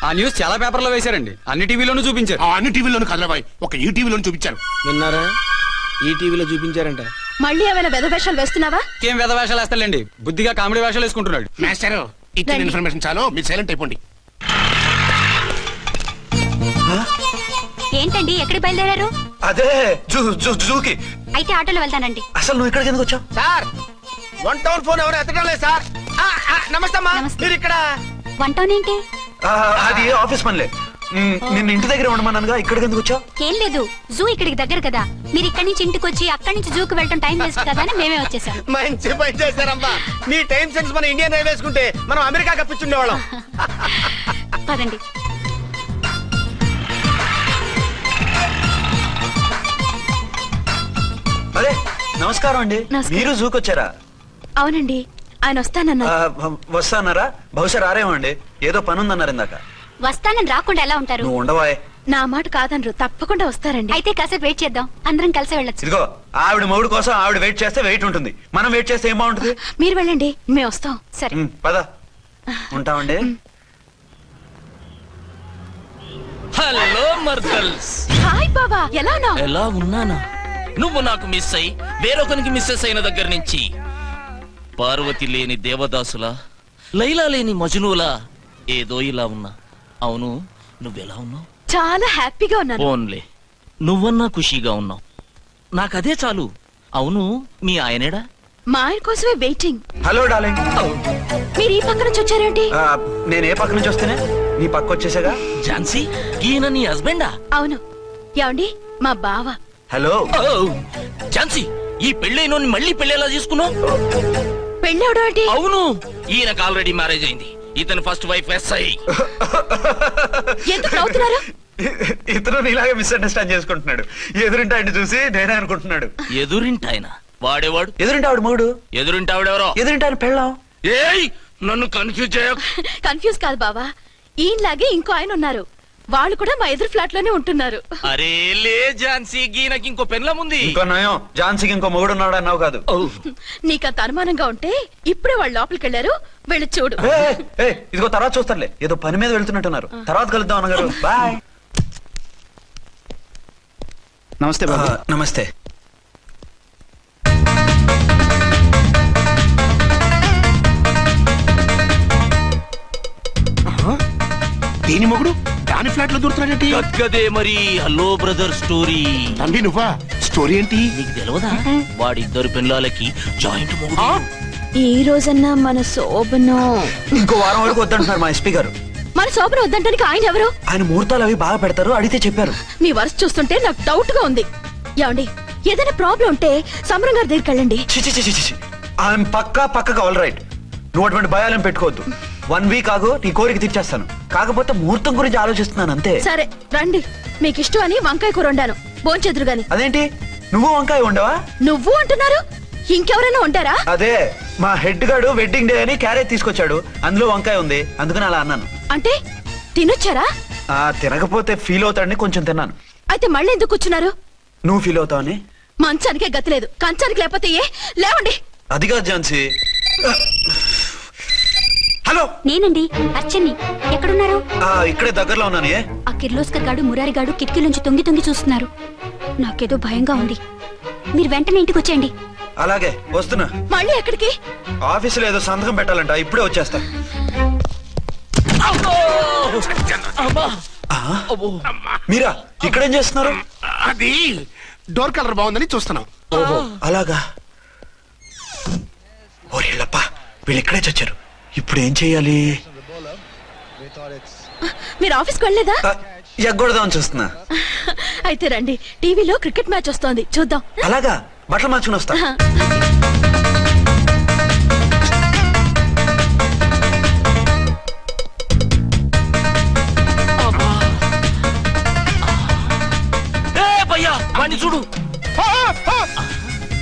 ఆ న్యూస్ చాలా పేపర్లో వేశారండి, అన్ని టీవీలోనూ చూపించారు. అన్ని టీవీలోను కదలబాయ్, ఒక ఈ టీవీలోను చూపించారు. విన్నారా? ఈ టీవీలో చూపించారంట. మళ్ళీ ఏమైనా వెధవేషాలు వేస్తున్నావా? ఏం వెధ వేషాలు వేస్తాడండి, బుద్ధిగా కామెడీ వేషాలు వేసుకుంటున్నాడు. మాస్టర్ ఇచ్చిన ఇన్ఫర్మేషన్ చాలు, మీరు సైలెంట్ అయిపోండి. ఏంటండి ఎక్కడికి బయలుదేరారు? అదే జూకి. అయితే ఆటోలో వెళ్తానండి. అసలు నువ్వు ఇక్కడికి ఎందుకు వచ్చావు? సార్ 1 టౌన్ ఫోన్ ఎవరు ఎత్తడం లేదు సార్. నమస్తే అమ్మా. మీరు ఇక్కడ 1 టౌన్ ఏంటి? అది ఆఫీస్ పనిలే. నిన్ను ఇంటి దగ్గర ఉండమన్నానుగా, ఇక్కడికి ఎందుకు వచ్చావు? ఏం లేదు, జూ ఇక్కడికి దగ్గర కదా. మీరు ఇక్కడి నుంచి ఇంటికి వచ్చి అక్కడి నుంచి జూకి వెళ్ళడం టైం వేస్ట్ కదా అని మేమే వచ్చేసాం. మంచి పని చేశారమ్మా. మీ టైం సెన్స్ మన ఇండియన్ రైల్వేస్ కుంటే మనం అమెరికా కప్పించుండేవాళ్ళం. పదండి. అరే నమస్కారం అండి. మీరు జూకి వచ్చారా? అవునండి, ఆయన వస్తానన్నారు. వస్తానారా? బహుశా రారేమో అండి, ఏదో పని ఉందన్నారు ఇందాక. వస్తానని రాకుండా ఎలా ఉంటారు? నువ్వు ఉండవాయ్. నా మాట కాదనరు, తప్పకుండా వస్తారండి. అయితే కాసేపు వెయిట్ చేద్దాం, అందరం కలిసి వెళ్ళొచ్చు. ఇదిగో ఆవిడ మొగుడు కోసం ఆవిడ వెయిట్ చేస్తే వెయిట్ ఉంటుంది, మనం వెయిట్ చేస్తే ఏం బాగుంటుంది? మీరు వెళ్ళండి, మేము వస్తాం. సరే పద. ఉంటామండి. హలో మర్దల్స్. హాయ్ బాబా, ఎలా ఉన్నావు? ఎలా ఉన్నానా? నువ్వు నాకు మిస్ అయి వేరొకరికి మిస్సెస్ అయిన దగ్గర నుంచి పార్వతి లేని దేవదాసులా, లైలా లేని మజునులా ఏదో ఇలా ఉన్నా. అవును, నువ్వెలా ఉన్నావు? చాలా హ్యాపీగా ఉన్నాను. ఓన్లే నువ్వన్నా ఖుషీగా ఉన్నావు, నాకదే చాలు. అవును, మీ ఆయనేడా? మా ఆయన కోసమే వెయిటింగ్. Hello darling. మీరు ఈ పక్క నుంచి వచ్చారేంటి? నేను ఏ పక్క నుంచి వస్తేనే నీ పక్క వచ్చేసాగా. ఝాన్సీ, ఈయన నీ హస్బెండా? అవును. ఏమండి, మా బావ. హలో. ఝాన్సీ, ఈ పెళ్ళైనోని మళ్ళీ పెళ్ళేలా చేసుకున్నావు? పెళ్ళవడం ఏంటి? అవును, ఈయనకు ఆల్రెడీ మ్యారేజ్ అయింది. ఇతను ఫస్ట్ వైఫ్ ఎస్ఐ. ఎందుకు నవ్వుతున్నారు? ఇతను నీలాగే మిస్అండర్స్టాండ్ చేసుకుంటున్నాడు. ఎదురింటి ఆయన చూసి నేనే అనుకుంటున్నాడు. ఎదురింటి ఆయన వాడేవాడు? ఎదురింటి ఆవిడ మొగుడు. ఎదురింటి ఆవిడెవరో? ఎదురింటి ఆయన పెళ్ళాం. ఏయ్, నన్ను కన్ఫ్యూజ్ చేయ. కన్ఫ్యూజ్ కాదు బావా, ఈయనలాగే ఇంకో ఆయన ఉన్నారు. వాళ్ళు కూడా మా ఎదురు ఫ్లాట్ లోనే ఉంటున్నారు. అరే లే ఝాన్సీ, గీనకి ఇంకో పెన్లం ఉంది. ఇంకో నయం, ఝాన్సీకి ఇంకో మొగుడు ఉన్నాడు అన్నావు కాదు. నీకంత అనుమానంగా ఉంటే ఇప్పుడే వాళ్ళు లోపలికి వెళ్ళారు, వెళ్ళి చూడు. ఇదిగో తర్వాత చూస్తారులే, ఏదో పని మీద వెళ్తున్నట్టున్నారు. తర్వాత కలుద్దాం అన్నగారు. బాయ్. నమస్తే బాబు. నమస్తే. దీని మొగుడు దాని ఫ్లాట్ లో దూరుతున్నాడేంటి? గద్గదే మరి హలో బ్రదర్ స్టోరీ. తంబి నువ్వా? స్టోరీ ఏంటి? నీకు తెలియదా? వాడిద్దరు పిల్లలకి జాయింట్ మొగుడు. ఈ రోజన్నా మన శోభను ఇంకో వారం వరకు వద్దంటున్నారు మా ఎస్పీ గారు. మన శోభను వద్దంటానికి ఆయన ఎవరు? ఆయన ముహూర్తాలు అవి బాగా పెడతారు, అడిగితే చెప్పారు. మీ వరుస చూస్తుంటే నాకు డౌట్ గా ఉంది. ఏమండి, ఏదైనా ప్రాబ్లం ఉంటే సమరం గారి దగ్గరికి వెళ్ళండి. ఆయన పక్కగా ఆల్ రైట్. నువ్వు అటువంటి భయాలను పెట్టుకోవద్దు. 1 వీక్ ఆగు, నీ కోరిక తీర్చేస్తాను. కాకపోతే ముహూర్తం గురించి ఆలోచిస్తున్నాను అంతే. సరే రండి, మీకు ఇష్టం అని వంకాయ కూర వండాను, భోంచెదురు గాని. అదేంటి నువ్వు వంకాయ ఉండవా? నువ్వు అంటున్నారు, ఇంకెవరైనా ఉంటారా? అదే మా హెడ్ గాడు వెడ్డింగ్ డే అని క్యారేజ్ తీసుకొచ్చాడు, అందులో వంకాయ ఉంది, అందుకని అలా అన్నాను. అంటే తినొచ్చారా? తినకపోతే ఫీల్ అవుతాడని కొంచెం తిన్నాను. అయితే మళ్ళీ ఎందుకు కూర్చున్నారు? నువ్వు ఫీల్ అవుతావని. మంచానికే గతి లేదు, కంచానికి లేకపోతే ఏ? లేవండి. అది కాదు ఝాన్సీ. హలో, నేనండి అర్చన్ని. ఎక్కడున్నారు? ఇక్కడే దగ్గరలో ఉన్నాను. ఆ కిర్లోస్కర్ గాడు మురారి గాడు కిటికీలోంచి తొంగి తొంగి చూస్తున్నారు. నాకేదో భయంగా ఉంది. మీరు వెంటనే ఇంటికి వచ్చేయండి. అలాగే వస్తున్నా. మళ్ళీ ఎక్కడికి? ఆఫీసులో ఏదో సంతకం పెట్టాలంట, ఇప్పుడే వచ్చేస్తా. మీరా ఇక్కడేం చేస్తున్నారు? అది డోర్ కలర్ బాగుందని చూస్తున్నాం. ఓహో అలాగా. ఓరేళ్ళప్ప, వీళ్ళు ఇక్కడే చచ్చారు. ఇప్పుడు ఏం చెయ్యాలి? మీరు ఆఫీస్కి వెళ్ళలేదా? ఎగ్గొడదామని చూస్తున్నా. అయితే రండి, టీవీలో క్రికెట్ మ్యాచ్ వస్తోంది, చూద్దాం. అలాగా, బట్టలు మార్చుకుని వస్తా. చూడు,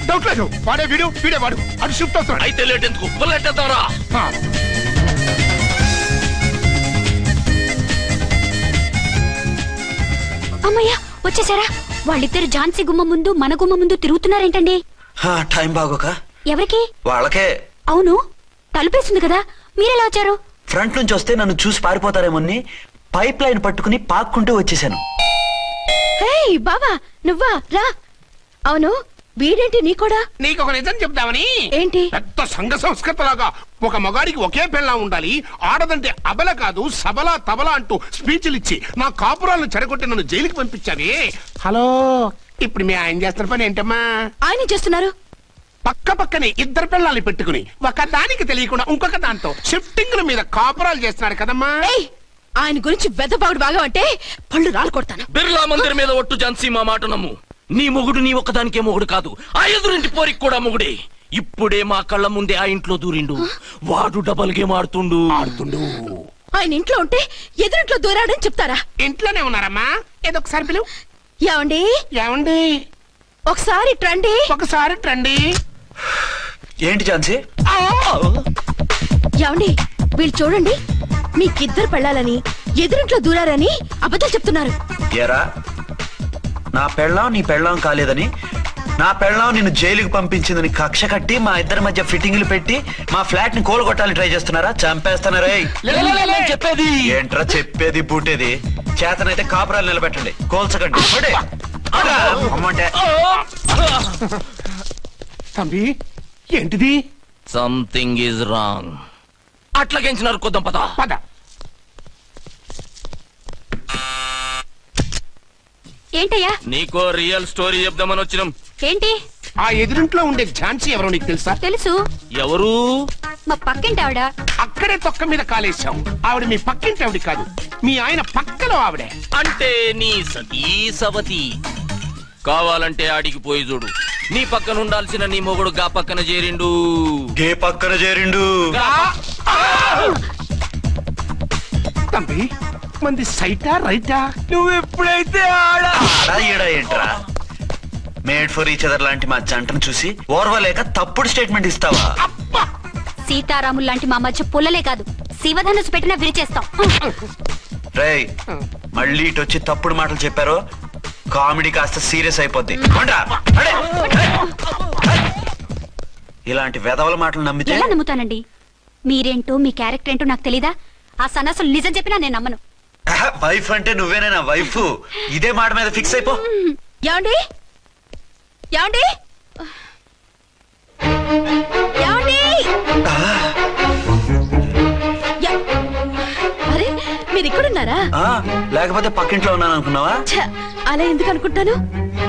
డౌట్ లేదు, వాడే వీడే వాడు. అటు షిఫ్ట్ అవుతున్నాడు. అయితే లేట్ ఎందుకు, బుల్లెట్టేద్దాంరా. అమ్మయ్యా, వచ్చేసారా? వాళ్ళిద్దరు ఝాన్సీ గుమ్మ ముందు మన గుమ్మ ముందు తిరుగుతున్నారేంటండి? టైం బాగోక. ఎవరికి? వాళ్ళకే. అవును, తలుపేసింది కదా, మీరెలా వచ్చారు? ఫ్రంట్ నుంచి వస్తే నన్ను చూసి పారిపోతారేమోని పైప్ లైన్ పట్టుకుని పాక్కుంటూ వచ్చేసాను. బావా నువ్వా? రా. అవును, వీడేంటి నీ కూడా? నీకు ఒక నిజం చెప్తామని. ఏంటి? పెద్ద సంఘ సంస్కృతలాగా ఒక మగాడికి ఒకే పెళ్ళా ఉండాలి, ఆడదంటే అబల కాదు సబలా తబలా అంటూ స్పీచ్లు ఇచ్చి నా కాపురాలను చెడగొట్టి నన్ను జైలుకి పంపించావి. హలో, ఇప్పుడు మీ ఆయన చేస్తున్న పని ఏంటమ్మా? ఆయన చేస్తున్నారు పక్కనే ఇద్దరు పిల్లల్ని పెట్టుకుని ఒక దానికి తెలియకుండా ఇంకొక దాంతో షిఫ్టింగ్ల మీద కాపురాలు చేస్తున్నారు కదమ్మా. ఆయన గురించి వెదబాగుడు బాగా అంటే పళ్ళు రాలు కొడతాను. బిర్లా మందిర్ మీద ఒట్టు ఝాన్సీ, మా మాట నమ్ము. నీ మొగుడు నీ ఒక్కదానికే మొగుడు కాదు, ఆ ఎదురింటి పోరికి కూడా మొగుడే. ఇప్పుడే మా కళ్ళ ముందే ఆ ఇంట్లో దూరిండు. వాడు డబల్ గేమ్ ఆడుతుండు. ఆయన ఇంట్లో ఉంటే ఎదురింట్లో దూరాడని చెప్తారా? ఇంట్లోనే ఉన్నారమ్మా. ఏదో ఒకసారి పిలువు. ఏమండి ఏమండి, ఒకసారి ట్రండి. ఒకసారి ట్రండి. ఏంటి ఝాన్సీ? ఏమండి, వీళ్ళు చూడండి, మీకిద్దరు పెళ్ళాలని ఎదురింట్లో దూరారని అబద్ధాలు చెప్తున్నారు. ఏరా, నా పెళ్ళాం నీ పెళ్ళాం కాలేదని, నా పెళ్ళాం నిన్ను జైలుకి పంపించిందని కక్ష కట్టి మా ఇద్దరి మధ్య ఫిట్టింగ్లు పెట్టి మా ఫ్లాట్ ని కూలగొట్టాలని ట్రై చేస్తున్నారా? చంపేస్తున్నారా? చెప్పేది ఏంట్రా చెప్పేది బూటేది? చేతనైతే కాపురాలు నిలబెట్టండి, కోల్చకండి. అమ్మంటే తంబి, ఏంటిది? Something is wrong. అట్లాగెంచినారు కొద్దాం, పద పద. ఏంటయ్యా? నీకో రియల్ స్టోరీ చెప్దామని వచ్చినాం. ఏంటి? ఆ ఎదురింట్లో ఉండే ఝాన్సీ ఎవరో నీకు తెలుసా? తెలుసు. ఎవరు? మా పక్కింటి ఆవిడ. అక్కడే తొక్క మీద కాలేశావు. ఆవిడ మీ పక్కింటి ఆవిడ కాదు, మీ ఆయన పక్కలో ఆవిడే. అంటే నీ సతీ సవతి. కావాలంటే ఆడికి పోయి చూడు, నీ పక్కన ఉండాల్సిన నీ మొగుడు గా పక్కన చేరిండు. గే పక్కన చేరిండు. తంబి, మంది సైటా రైటా? నువ్వు ఎప్పుడైతే ఆడా ఏంట్రా? మేడ్ ఫర్ ఈచ్ అదర్ లాంటి మా జంటను చూసి ఓర్వలేక తప్పుడు స్టేట్మెంట్ ఇస్తావా? సీతారాములు లాంటి మా మధ్య పుల్లలే కాదు, శివధనుసు పెట్టినా విరిచేస్తాం. రేయ్, మళ్ళీ ఇటు వచ్చి తప్పుడు మాటలు చెప్పారో కామెడీ కాస్త సీరియస్ అయిపోద్ది. ఇలాంటి వెధవల మాటలు నమ్మితే ఎలా నమ్ముతానండి? మీరేంటో మీ క్యారెక్టర్ ఏంటో నాకు తెలీదా? ఆ సన్నాసులు నిజం చెప్పినా నేను నమ్మను. వైఫ్ అంటే నువ్వేనే నా వైఫ్. ఇదే మాట మీద ఫిక్స్ అయిపో. ఏమండి, ఏమండి, ఏమండి? అరే, మీరు ఇక్కడున్నారా? ఉన్నారా? లేకపోతే పక్కింట్లో ఉన్నాను అనుకున్నావా? ఛ, అలా ఎందుకు అనుకుంటాను?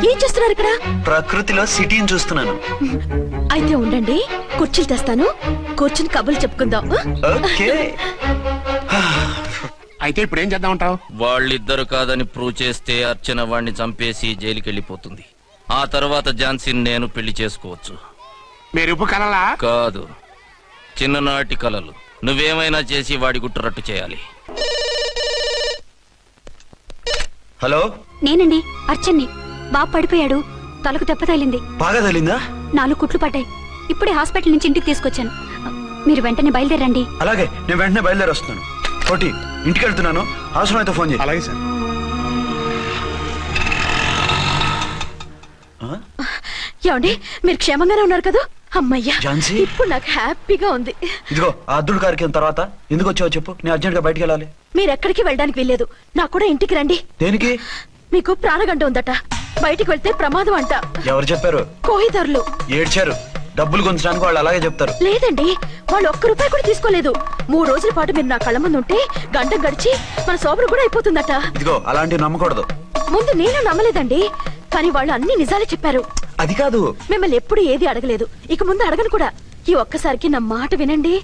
ఏం చేస్తున్నారు ఇక్కడ? ప్రకృతిలో సిటీని చూస్తున్నాను. అయితే ఉండండి, కుర్చీలు తెస్తాను, కూర్చుని కబుర్లు చెప్పుకుందాం. ఓకే. అయితే ఇప్పుడు ఏం చేద్దాం అంటావు? వాళ్ళిద్దరు కాదని ప్రూవ్ చేస్తే అర్చన వాణ్ణి చంపేసి జైలుకి వెళ్ళిపోతుంది. ఆ తర్వాత ఝాన్సీని నేను పెళ్లి చేసుకోవచ్చు. మీరు కలలా? కాదు, చిన్ననాటి కలలు. నువ్వేమైనా చేసి వాడి గుట్టు రట్టు చేయాలి. హలో, నేనండి అర్చన్ని. బాబు పడిపోయాడు, తలకు దెబ్బ తగిలింది. బాగా తగిలిందా? 4 కుట్లు పడ్డాయి. ఇప్పుడే హాస్పిటల్ నుంచి ఇంటికి తీసుకొచ్చాను. మీరు వెంటనే బయలుదేరండి. అలాగే, నేను వెంటనే బయలుదేరి వస్తున్నాను. కోటి, ఇంటికి వెళ్తున్నాను, అవసరం అయితే ఫోన్ చేయి. అలాగే సార్. ఏమండి, మీరు క్షేమంగానే ఉన్నారు కదా? అమ్మయ్యా, ఝాన్సీ? ఇప్పుడు నాకు హ్యాపీగా ఉంది. ఇదిగో ఆ అద్దుడు కార్యక్రమం తర్వాత ఎందుకు వచ్చావో చెప్పు, నేను అర్జెంట్ గా బయటికి వెళ్ళాలి. మీరు ఎక్కడికి వెళ్ళడానికి వెళ్ళలేదు, నాకు కూడా ఇంటికి రండి. దేనికి? మీకు ప్రాణగంట ఉందట, బయటికి వెళ్తే ప్రమాదం అంట. ఎవరు చెప్పారు? కోహిదారులు ఏడ్చారు. డబ్బులు గుంచడానికి వాళ్ళు అలాగే చెప్తారు. లేదండి, వాళ్ళు ₹1 కూడా తీసుకోలేదు. 3 రోజుల పాటు మీరు నా కళ్ళ ముందు ఉంటే గంట గడిచి మన సోబరు కూడా అయిపోతుందట. ఇదిగో అలాంటివి నమ్మకూడదు. ముందు నేను నమ్మలేదండి, కానీ వాళ్ళు అన్ని నిజాలే చెప్పారు. అది కాదు, మిమ్మల్ని ఎప్పుడు ఏది అడగలేదు, ఇక ముందు అడగను కూడా. ఈ ఒక్కసారికి నా మాట వినండి.